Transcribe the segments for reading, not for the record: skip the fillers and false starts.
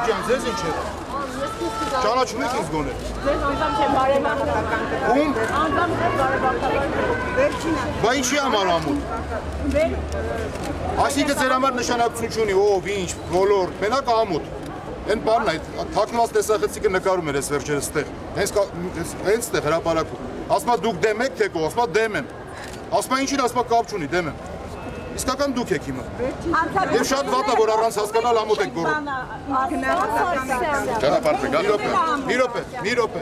ջան, ձեզ ինչ է։ Ճանաչում եք ինձ գոնե։ Ձեզ անձամբ չեմ բարեբախտական։ Ում։ Անձամբ չեմ բարեբախտական։ Վերջինը։ Բա ինչի համար ամոթ։ Այսինքն ձեր համար նշանակություն չունի, ով, ինչ, բոլոր, մենակ ամոթ։ Այն բանն է, թաքնված տեսախցիկը նկարում էր այս վերջերս ստեղ։ Հենց ստեղ հրապարակում։ Ասма դուք դեմ եք, թե կո, ասма դեմ եմ։ Ասма ինչին, ասма կապ չունի, դեմ եմ։ Իսկական դուք եք հիմա։ Եվ շատ վատ է, որ առանց հասկանալ ամոթ եք գորում։ Մի րոպե։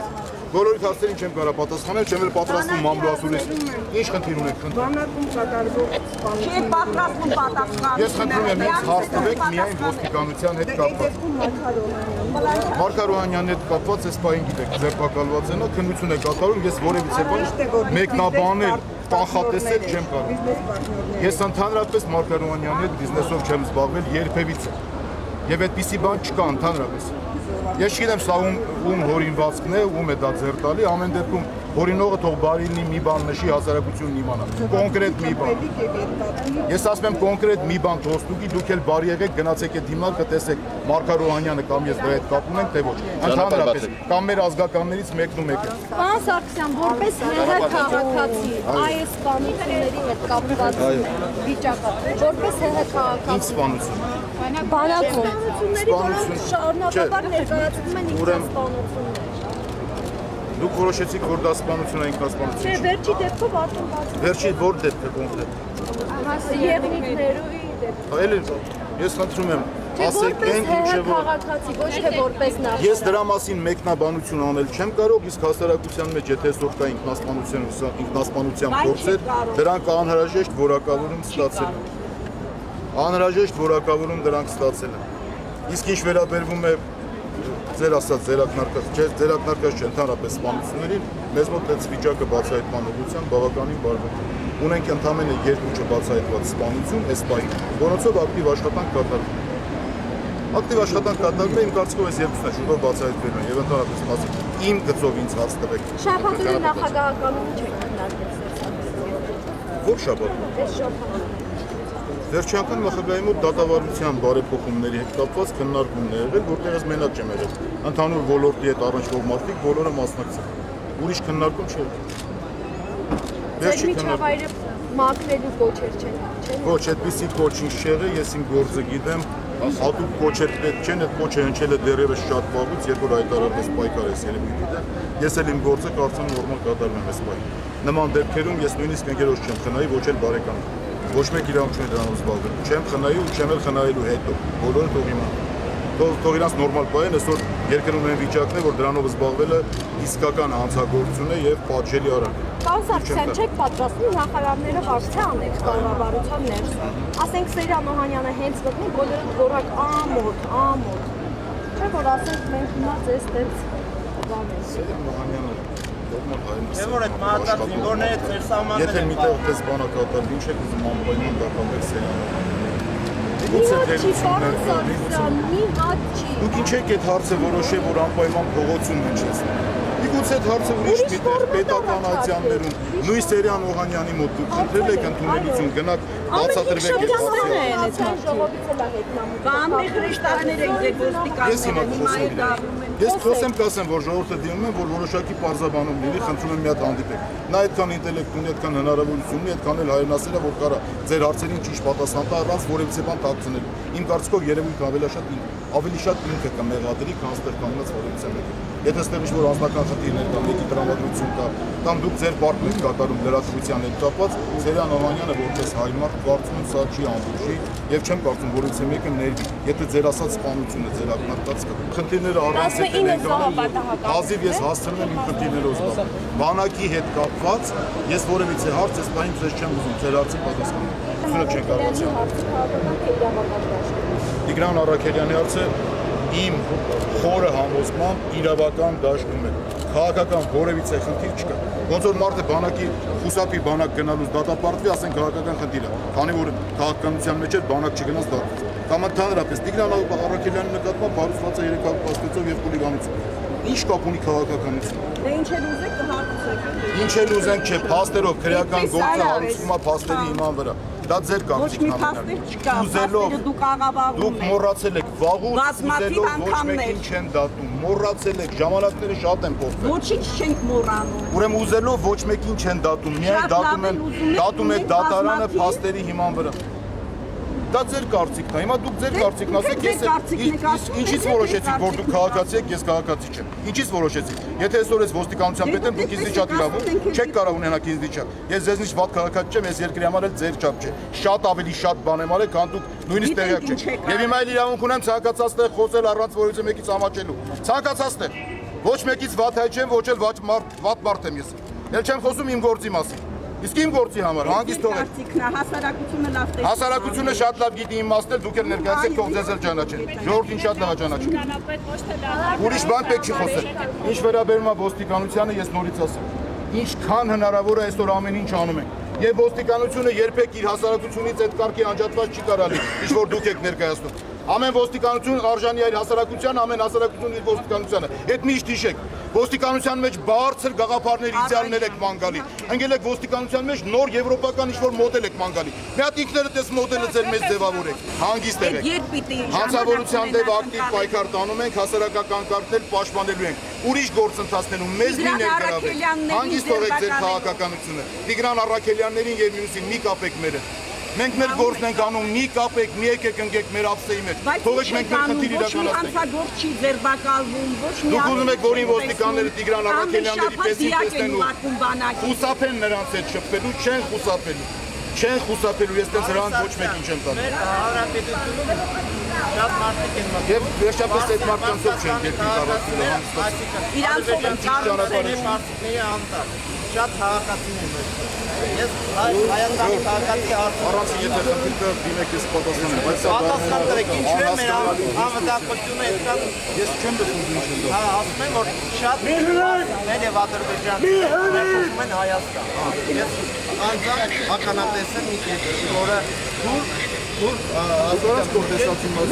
Բոլորի հարցերին չեմ կարող պատասխանել, չեմ էլ պատրաստվում մամլոասուրից։ Ինչ խնդիր ունեք, խնդրում։ Բանակում կատարվող Չի պատրաստվում պատասխան։ Ես խնդրում եմ ինձ հարցնեք միայն ոստիկանության հետ կապված։ Մարգար Օհանյանն հետ կապված այս պահին գիտեք, ձերբակալված են, քննություն է կատարում, ես որևիցե բան մեկնաբանել, կանխատեսել չեմ կարող։ Ես ընդհանրապես Մարգար Օհանյանի հետ բիզնեսով չեմ զբաղվել երբևիցե։ Եվ այդպիսի բան չկա ընդհանրապես։ Ես չգիտեմ սա ում հորինվածքն է, ում է դա ձեռ տալի, ամեն դեպքում հորինողը թող բարի լինի մի բան նշի, հասարակությունն իմանա, կոնկրետ մի բան։ Ես ասում եմ կոնկրետ մի բան թողստուկի, դուք էլ բարի եղեք, գնացեք այդ հիմնալ կտեսեք Մարգար Օհանյանը կամ ես դրա հետ կապ ունենք, թե ոչ։ Ընդհանրապես կամ մեր ազգականներից մեկն ու մեկը։ Պարոն Սարգսյան, որպես ՀՀ քաղաքացի, այս սպանությունների հետ կապված վիճակը, որպես ՀՀ քաղաքացի։ Ինչ սպանություն։ Բանակում սպանությունների շարունակաբար ներկայացվում են ինքնասպանություններ։ Դուք որոշեցիք, որ դա սպանություն է, ինքնասպանություն։ Չէ, վերջի դեպքով արտոնված։ Վերջի որ դեպքը կոնկրետ։ Եղնիկներուի դեպք։ Այլ ես խնդրում եմ, ասեք այն ինչը որ քաղաքացի, ոչ թե որպես նախ։ Ես դրա մասին մեկնաբանություն անել չեմ կարող, իսկ հասարակության մեջ եթե այսօր կա ինքնասպանության փորձեր, դրանք անհրաժեշտ որակավորում ստացել են։ Անհրաժեշտ որակավորում դրանք ստացել են։ Իսկ ինչ վերաբերվում է ձեր ասած ձերակնարկած չէ ընդհանրապես սպանություններին, մեզ մոտ այս վիճակը բացահայտման ուղղությամբ բավականին բարդ է։ Ունենք ընդամենը 2 չբացահայտված սպանություն այս պահին, որոնցով ակտիվ աշխատանք կատարվում է։ Ակտիվ աշխատանք կատարվում է, իմ կարծիքով այս երկուսն է շուտով բացահայտվելու են եւ ընդհանրապես մասի իմ գծով ինձ հարց տվեք։ Շաբաթօրի նախագահականում չեք քննարկել։ Ո՞ր շաբաթ։ Վերջի անգամ նախագահի մոտ դատավարության բարեփոխումների հետ կապված քննարկումներ եղել, որտեղ ես մենակ չեմ եղել։ Ընդհանուր ոլորտի հետ առնչվող մարդիկ բոլորը մասնակցել։ Ուրիշ քննարկում չէ։ Ձեր միջավայրը մաքրելու կոչեր չեն։ Ոչ, այդպիսի կոչ ինչ չեղել, ես իմ գործը գիտեմ, հատուկ կոչեր պետք չեն, այդ կոչը հնչել է դեռևս շատ վաղուց, երբ որ հայտարարվեց պայքար ես ելույթ գիտեմ։ Ես էլ իմ գործը կարծում նորմալ կատարվում եմ այս պահին։ Նման դեպքերում ես նույնիսկ ընկերոջ չեմ խնայի, ոչ էլ բարեկամ։ Ոչ մեկ իրավունք չունի դրանով զբաղվել։ Չեմ խնայի ու չեմ էլ խնայելու հետո։ Բոլորը թող իմանան։ Թող իրանց նորմալ պահեն, այսօր երկրում են վիճակն է, որ դրանով զբաղվելը իսկական հանցագործություն է եւ պատժելի արարք։ Պարոն Սարգսյան, չեք պատրաստվում նախարարները հարցը անեք կառավարության ներսում։ Ասենք Սերյան Օհանյանը հենց գտնի, բոլորը գորակ ամոթ։ Չէ՞ որ ասենք մենք հիմա ձեզ տենց բանենք։ Սերյան Օհանյանը նորմալ հայտնի։ Չէ՞ որ այդ մահացած զինվորները ձեր սահմանները։ Եթե միտեղ դες բանակ կատարվի, ինչ եք ուզում անպայման դատապեք Սերյանը։ Մի հատ չի, պարոն Սարգսյան, մի հատ չի։ Դուք ինչ եք այդ հարցը որոշել, որ անպայման փողոցում հնչեցնի։ Միգուցե այդ հարցը ուրիշ միտեղ պետական ատյաններում, նույն Սերյան Օհանյանի մոտ դուք խնդրել եք ընդունելություն, գնաք բացատրվեք այդ հարցը։ Ես խոսեմ կասեմ, որ ժողովուրդը դիմում են, որ որոշակի պարզաբանում լինի, խնդրում եմ մի հատ հանդիպեք։ Նա այդքան ինտելեկտ ունի, այդքան հնարավորություն ունի, այդքան էլ հայրենասեր է, որ կարա ձեր հարցերին ճիշտ պատասխան տա առանց որևիցե բան թաքցնել։ Իմ կարծիքով երևույթը ավելի շատ ինքը կմեղադրի, քան ստեղ կանգնած որևիցե մեկը։ Եթե ստեղ ինչ-որ անձնական խնդիրներ կան, մեկի տրամադրություն կա, կամ դուք ձեր պարտքին կատարում լրատվության հետ կապված, Սերյան Օհանյանը որպես հայ մարդ կարծում սա չի անվուժի եւ չեմ կարծում որևիցե մեկը ներվի։ Եթե ձեր ասած սպանությունը ձեր ակնարկած կա։ Խնդիրները առանց հազիվ ես հասցնում եմ իմ խնդիրներով զբաղվել։ Բանակի հետ կապված ես որևիցե հարց ես բանից ձեզ չեմ ուզում, ձեր հարցին պատասխանել։ Ուսուցիչ չեն կարողացել։ Տիգրան Առաքելյանի հարցը իմ խորը համոզմամբ իրավական դաշտում է։ Քաղաքական որևիցե խնդիր չկա։ Ոնց որ մարդը բանակի խուսափի բանակ գնալուց դատապարտվի, ասենք քաղաքական խնդիր է, քանի որ քաղաքականության մեջ է բանակ չգնաց դատապարտվի։ Կամ ընդհանրապես Տիգրան Առաքելյանի նկատմամբ հարուցված է 3 հատ պաստեցով եւ խուլիգանություն։ Ինչ կապ ունի քաղաքականությունը։ Դե ինչ էլ ուզեք կհարցեք։ Ինչ էլ ուզենք չէ, փաստերով քրեական գործը հարուցվում է փաստերի հիման վրա։ Դա ձեր Ոչ մի կարծիքն փաստեր չկա, Ուզելով փաստերը դուք աղավաղում դուք մոռացել եք վաղուց Բազմաթիվ ուզելով ոչ անգամներ։ մեկին չեն դատում, մոռացել եք, ժամանակները շատ են փոխվել։ Ոչինչ չենք մոռանում։ Ուրեմն ուզելով ոչ մեկին չեն դատում, միայն Շատ լավ են ուզում եք, դատում եք ունենք դատարանը բազմաթիվ։ փաստերի հիման վրա։ Դա ձեր կարծիքն է։ Հիմա դուք ձեր կարծիքն ասեք, ձեր կարծիքն եք ասում, ինչից ձեր որոշեցիք, որ դուք կարծիքն քաղաքացի եք, ես քաղաքացի չեմ։ Ինչից որոշեցիք։ Եթե այսօր ես ոստիկանության պետ եմ, դուք ինձ շատ իրավունք չեք կարող ունենալ ինձ չափ։ Ես ձեզնից վատ քաղաքացի չեմ, ես երկրի համար էլ ձեր չափ չէ։ Շատ ավելի շատ բան եմ արել, քան դուք նույնիսկ տեղյակ չեք։ Եվ հիմա էլ իրավունք ունեմ ցանկացածտեղ խոսել առանց որևէ մեկից ամաչելու։ Ցանկացածտեղ։ Ոչ մեկից վատ հայ չեմ, ոչ էլ վատ մարդ եմ ես։ Էլ չեմ խոսում իմ գործի մասին։ Իսկ իմ գործի համար հանգիստ թողեք։ Հասարակությունը լավ տեսնում։ Հասարակությունը շատ լավ գիտի իմ մասն, դուք էլ ներկայացեք, թող ձեզ էլ ճանաչեն։ Ժողովրդին շատ լավ է ճանաչում։ Ուրիշ բան պետք չի խոսել։ Ինչ վերաբերում է ոստիկանությանը, ես նորից ասեմ։ Ինչքան հնարավոր է այսօր ամեն ինչ անում ենք։ Եվ ոստիկանությունը երբեք իր հասարակությունից այդ կարգի անջատված չի կարալի, ինչ որ դուք եք ներկայացնում։ Ամեն ոստիկանություն արժանի է իր հասարակության, ամեն հասարակություն իր ոստիկանությանը։ Այդ միշտ հիշեք։ Ոստիկանության մեջ բարձր գաղափարներ, իդեալներ եք ման գալի։ Ընկել եք ոստիկանության մեջ նոր եվրոպական ինչ-որ մոդել եք ման գալի։ Մի հատ ինքներդ այս մոդելը ձեր մեջ ձևավորեք։ Հանգիստ եղեք։ Հանցավորության դեպ ակտիվ պայքար տանում ենք, հասարակական կարգն էլ պաշտպանելու ենք։ Ուրիշ գործընթացներում մեզ մի ներգրավեք։ Հանգիստ թողեք ձեր քաղաքականությունը։ Տիգրան Առաքելյաններին եւ մյուսին մի կապեք մերը։ Մենք մեր գործն ենք անում, մի կապեք, մի եկեք ընկեք մեր ապսեի մեջ։ Թողեք մենք մեր խնդիր իրականացնենք։ Հանցագործ չի ձերբակալվում, ոչ մի Դուք ուզում եք, որ ոստիկանները Տիգրան Առաքելյանների պես տեսնեն ու խուսափեն նրանց հետ շփվելու, չեն խուսափելու։ Չեն խուսափելու, ես տենց նրանց ոչ մեկին չեմ տալու։ Մեր հանրապետությունում շատ մարդիկ են մտնում։ Եվ վերջապես այդ մարդկանցով չեն երկրի կառավարությունը հանդիսանում։ Իրանցով են ճանապարհի մարդիկների անտառ։ Շատ քաղաքացիներ են։ Ես Հայաստանի քաղաքացի Առանց եթե խնդիրը դիմեք ես պատասխանեմ, բայց սա պատասխան տվեք, ինչու է մեր անվտանգությունը այդքան ես չեմ դնում ինչ եմ հա ասում եմ որ շատ մեր եւ Ադրբեջանցիներ խոսում են Հայաստան։ Ես անձամբ ականատես եմ մի քիչ, որը դուր ասորած կորտեսացի մաս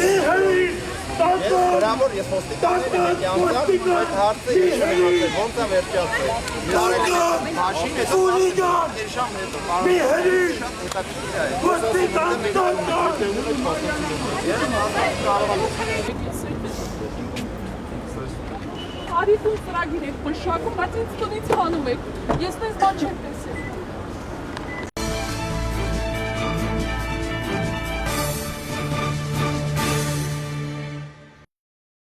Հրավոր ես ոստիկանների հետ անձամբ այդ հարցը հիշում եմ ասել, ոնց է վերջացել։ Մաշին է շամ հետո շատ հետաքրքիր է։ Արի դու ծրագիր եք մշակում, բայց ինձ տնից հանում եք։ Ես տես բան չեմ տեսել։